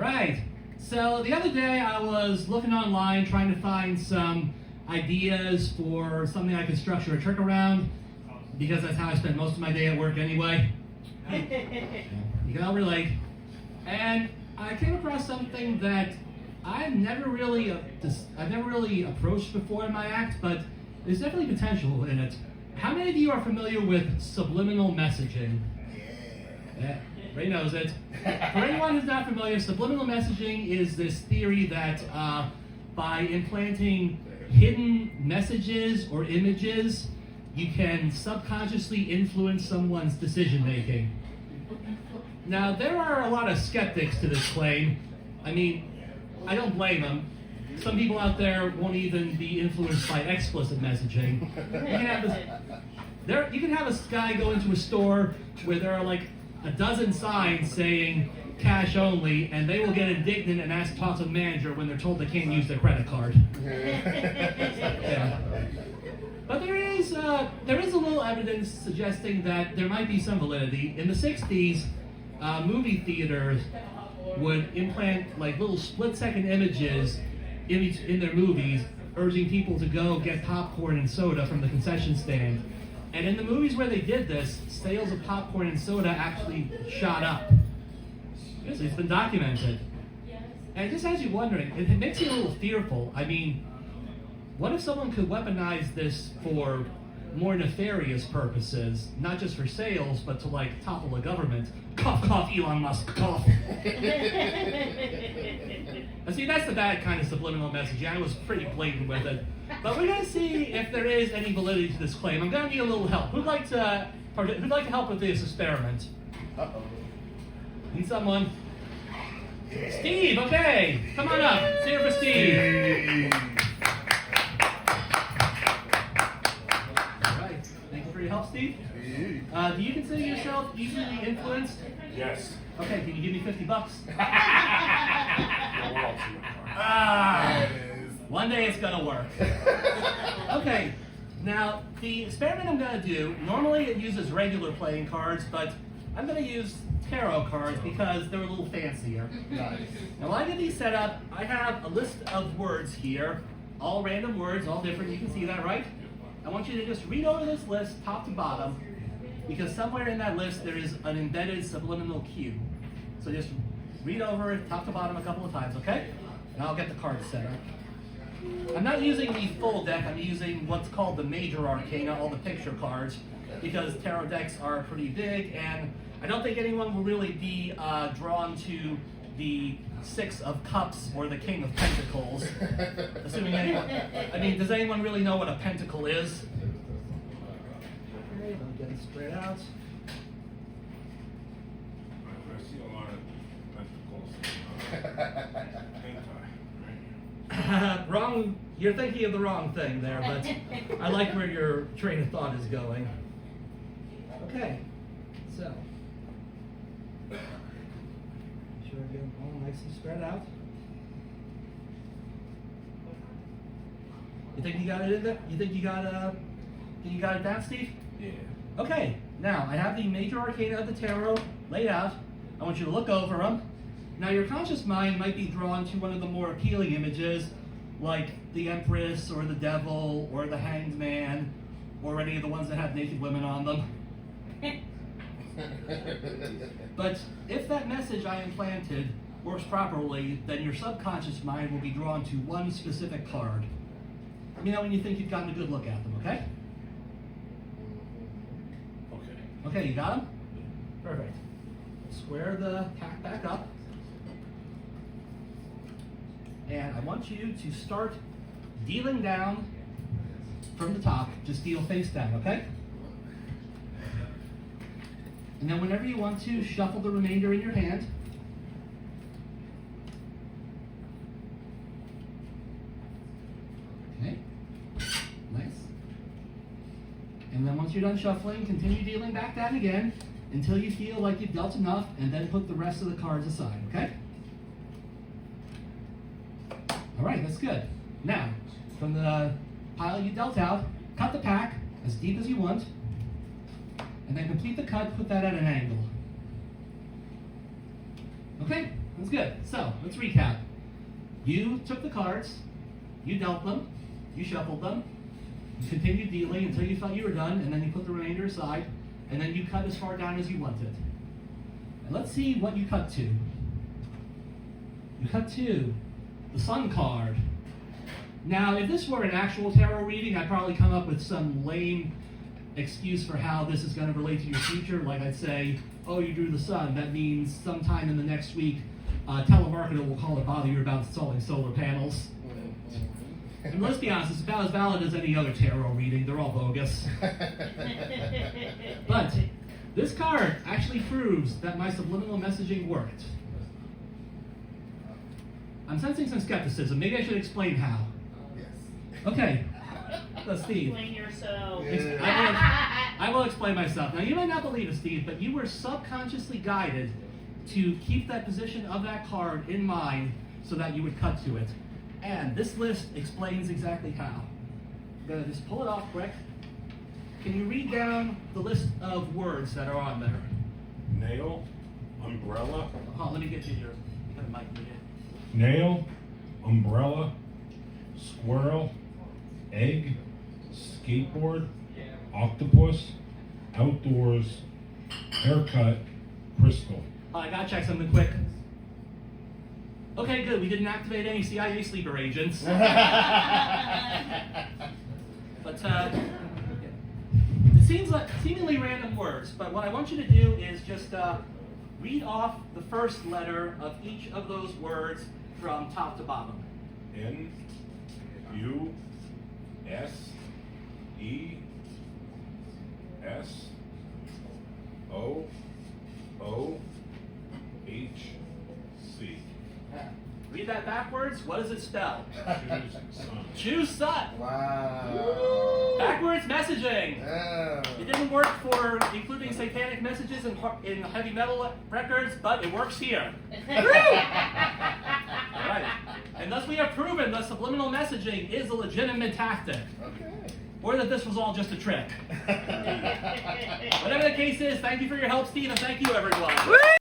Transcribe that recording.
right. So the other day I was looking online trying to find some ideas for something I could structure a trick around, because that's how I spend most of my day at work anyway. You can all relate. And I came across something that I've never really approached before in my act, but there's definitely potential in it. How many of you are familiar with subliminal messaging? Yeah, Ray knows it. For anyone who's not familiar, subliminal messaging is this theory that by implanting hidden messages or images, you can subconsciously influence someone's decision making. Now, there are a lot of skeptics to this claim. I mean, I don't blame them. Some people out there won't even be influenced by explicit messaging. You can have a guy go into a store where there are like a dozen signs saying cash only, and they will get indignant and ask to talk to the manager when they're told they can't use their credit card. Yeah. But there is a little evidence suggesting that there might be some validity. In the 60s, movie theaters would implant like little split-second images in their movies, urging people to go get popcorn and soda from the concession stand. And in the movies where they did this, sales of popcorn and soda actually shot up. It's been documented. And it just has you wondering, it makes you a little fearful. I mean, what if someone could weaponize this for more nefarious purposes, not just for sales, but to like topple a government? Cough, cough, Elon Musk, cough. And see, that's the bad kind of subliminal messaging. I was pretty blatant with it. But we're going to see if there is any validity to this claim. I'm going to need a little help. Who'd like to help with this experiment? Uh-oh. Need someone? Steve, okay. Come on up. Let's hear it for Steve. All right. Thank you for your help, Steve. Do you consider yourself easily influenced? Yes. Okay, can you give me $50? One day it's gonna work. Okay, now the experiment I'm gonna do, normally it uses regular playing cards, but I'm gonna use tarot cards because they're a little fancier. Now while I get these set up, I have a list of words here, all random words, all different, you can see that, right? I want you to just read over this list top to bottom, because somewhere in that list there is an embedded subliminal cue. So just read over it top to bottom a couple of times, okay? And I'll get the cards set up. I'm not using the full deck, I'm using what's called the major arcana, all the picture cards, because tarot decks are pretty big, and I don't think anyone will really be drawn to the Six of Cups or the King of Pentacles. Assuming anyone, I mean, does anyone really know what a pentacle is? Okay, let me get it spread out. I see a lot of pentacles. Wrong, you're thinking of the wrong thing there, but I like where your train of thought is going. Okay, so. Make sure I get them all nice and spread out. You think you got it in there? You think you got it down, Steve? Yeah. Okay, now I have the major arcana of the tarot laid out. I want you to look over them. Now your conscious mind might be drawn to one of the more appealing images, like the Empress or the Devil or the Hanged Man, or any of the ones that have naked women on them. But if that message I implanted works properly, then your subconscious mind will be drawn to one specific card. Let me know when you think you've gotten a good look at them, okay? Okay. Okay, you got them? Perfect. Square the pack back up. And I want you to start dealing down from the top. Just deal face down, okay? And then whenever you want to, shuffle the remainder in your hand. Okay, nice. And then once you're done shuffling, continue dealing back down again until you feel like you've dealt enough, and then put the rest of the cards aside, okay? All right, that's good. Now, from the pile you dealt out, cut the pack as deep as you want, and then complete the cut, put that at an angle. Okay, That's good. So, let's recap. You took the cards, you dealt them, you shuffled them, you continued dealing until you felt you were done, and then you put the remainder aside, and then you cut as far down as you wanted. And let's see what you cut to. You cut to the Sun card. Now, if this were an actual tarot reading, I'd probably come up with some lame excuse for how this is going to relate to your future. Like I'd say, oh, you drew the Sun. That means sometime in the next week, a telemarketer will call and bother you about installing solar panels. And let's be honest, it's about as valid as any other tarot reading. They're all bogus. But this card actually proves that my subliminal messaging worked. I'm sensing some skepticism. Maybe I should explain how. Yes. Okay. Steve. Explain yourself. I will explain myself. Now, you might not believe it, Steve, but you were subconsciously guided to keep that position of that card in mind so that you would cut to it. And this list explains exactly how. I'm going to just pull it off quick. Can you read down the list of words that are on there? Nail, umbrella, Oh, let me get you your mic here. nail, umbrella, squirrel, egg, skateboard, octopus, outdoors, haircut, crystal. I gotta check something quick. Okay, good. We didn't activate any CIA sleeper agents. But it seems like seemingly random words. But what I want you to do is just read off the first letter of each of those words from top to bottom. N, U, S, E, S, O, O, H, C. Read that backwards. What does it spell? Choose sun. Choose Sun. Wow. Backwards messaging. Oh. It didn't work for including satanic messages in heavy metal records, but it works here. Alright. And thus we have proven that subliminal messaging is a legitimate tactic. Okay. Or that this was all just a trick. Whatever the case is, thank you for your help, Steve, and thank you, everyone.